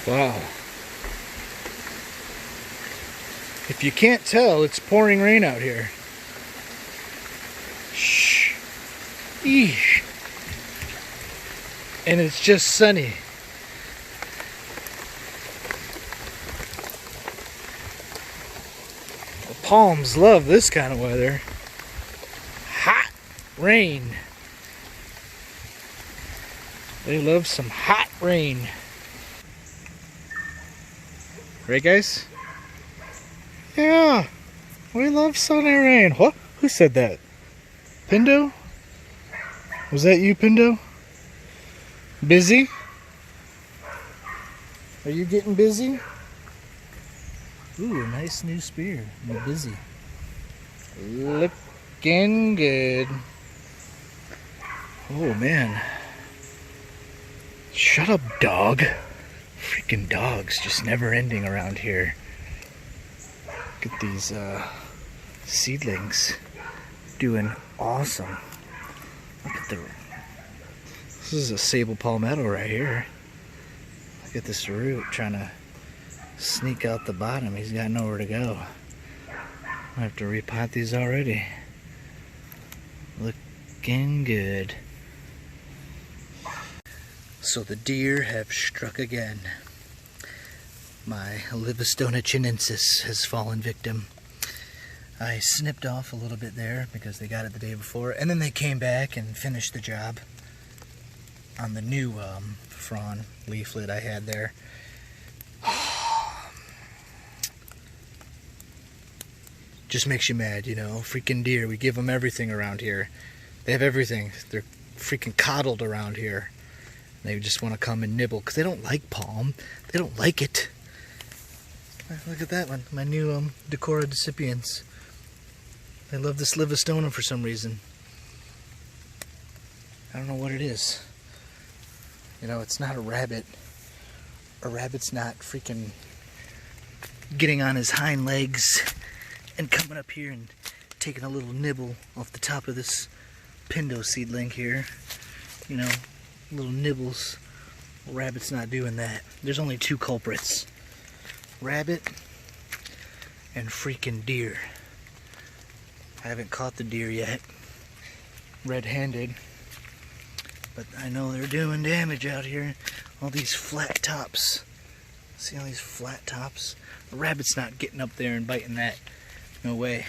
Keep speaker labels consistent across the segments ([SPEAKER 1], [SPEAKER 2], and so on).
[SPEAKER 1] Wow. If you can't tell, it's pouring rain out here. Shh. Eesh. And it's just sunny. The palms love this kind of weather. Hot rain. They love some hot rain. Right, guys? Yeah, we love sun and rain. What? Who said that? Pindo? Was that you, Pindo? Busy? Are you getting busy? Ooh, a nice new spear. You're busy. Looking good. Oh, man. Shut up, dog. Freaking dogs just never ending around here. Look at these seedlings doing awesome. Look at this is a sable palmetto right here. Look at this root trying to sneak out the bottom. He's got nowhere to go. I have to repot these already. Looking good. So the deer have struck again. My Livistona chinensis has fallen victim. I snipped off a little bit there because they got it the day before, and then they came back and finished the job on the new frond leaflet I had there. Just makes you mad, you know. Freaking deer, we give them everything around here. They have everything. They're freaking coddled around here. They just want to come and nibble because they don't like palm. They don't like it. Look at that one, my new Decora decipiens. They love this Livistona for some reason. I don't know what it is. You know, it's not a rabbit. A rabbit's not freaking getting on his hind legs and coming up here and taking a little nibble off the top of this Pindo seedling here. You know, little nibbles. A rabbit's not doing that. There's only two culprits. Rabbit and freaking deer. I haven't caught the deer yet, red-handed, but I know they're doing damage out here. All these flat tops. See all these flat tops? The rabbit's not getting up there and biting that. No way.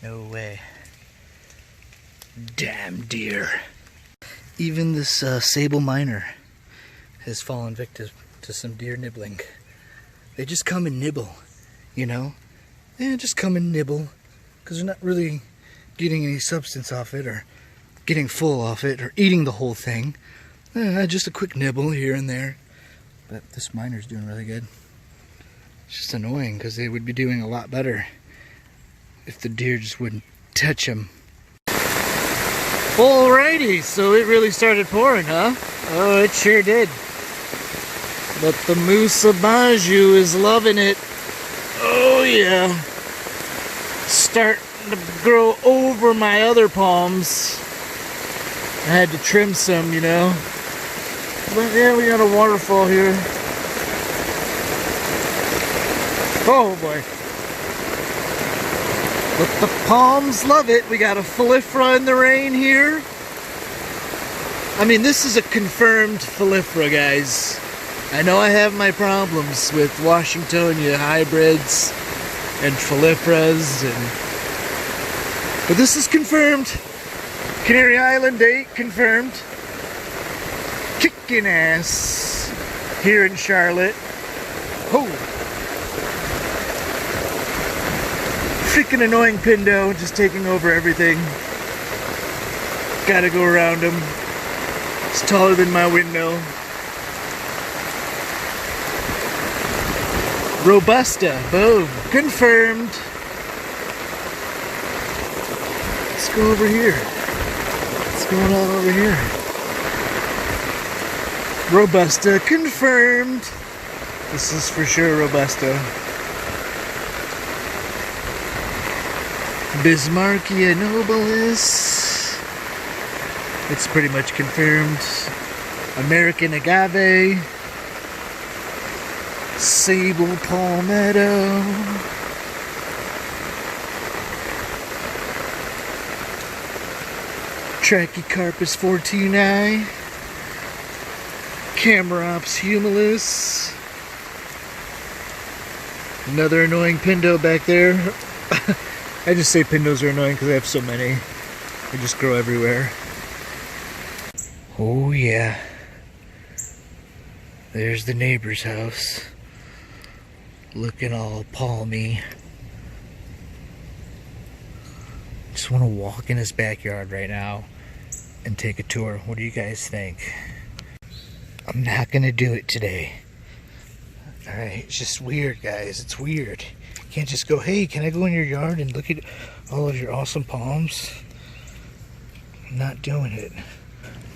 [SPEAKER 1] No way. Damn deer. Even this sable miner has fallen victim to some deer nibbling. They just come and nibble, you know? Yeah, just come and nibble, because they're not really getting any substance off it, or getting full off it, or eating the whole thing. Just a quick nibble here and there. But this miner's doing really good. It's just annoying, because they would be doing a lot better if the deer just wouldn't touch them. Alrighty, so it really started pouring, huh? Oh, it sure did. But the Musa Baju is loving it. Oh yeah. Starting to grow over my other palms. I had to trim some, you know. But yeah, we got a waterfall here. Oh boy. But the palms love it. We got a Philipra in the rain here. I mean, this is a confirmed Philipra, guys. I know I have my problems with Washingtonia hybrids and Philipras, but this is confirmed. Canary Island 8 confirmed. Kicking ass here in Charlotte. Oh. Freaking annoying Pindo, just taking over everything. Gotta go around him. It's taller than my window. Robusta, boom, confirmed. Let's go over here. What's going on over here? Robusta, confirmed. This is for sure Robusta. Bismarckia nobilis. It's pretty much confirmed. American agave. Sable palmetto. Trachycarpus fortunei. Chamaerops humilis. Another annoying pindo back there. I just say pindos are annoying because I have so many. They just grow everywhere. Oh yeah. There's the neighbor's house. Looking all palmy. Just want to walk in his backyard right now and take a tour. What do you guys think? I'm not gonna do it today. Alright, it's just weird, guys. It's weird. You can't just go, hey, can I go in your yard and look at all of your awesome palms? I'm not doing it.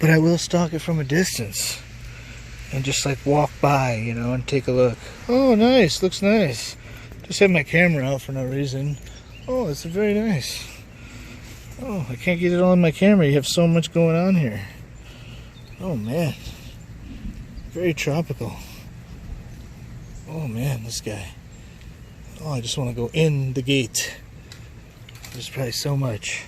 [SPEAKER 1] But I will stalk it from a distance. And just like walk by, you know, and take a look. Oh, nice. Looks nice. Just have my camera out for no reason. Oh, it's very nice. Oh, I can't get it all in my camera. You have so much going on here. Oh, man. Very tropical. Oh, man, this guy. Oh, I just want to go in the gate. There's probably so much.